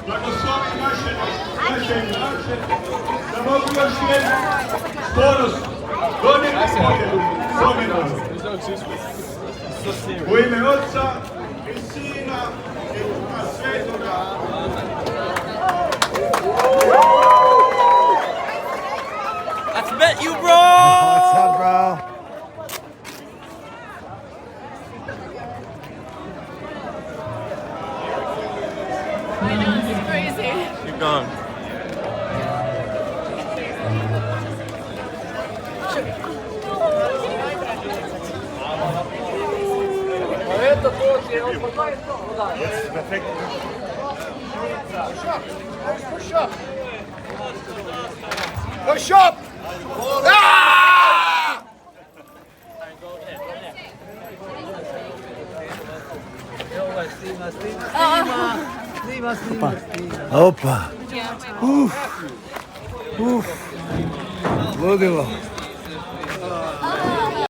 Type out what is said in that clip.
blagoslovi naše da mogu još jednom ponos donijeti pobjedu svome narodu. U ime Otca i Sina i Duha Svetoga. That's bet you, bro! What's up, bro? I know, this is crazy. Keep going. Push up! Ah! Opa! Yeah, Uf! Ludilo!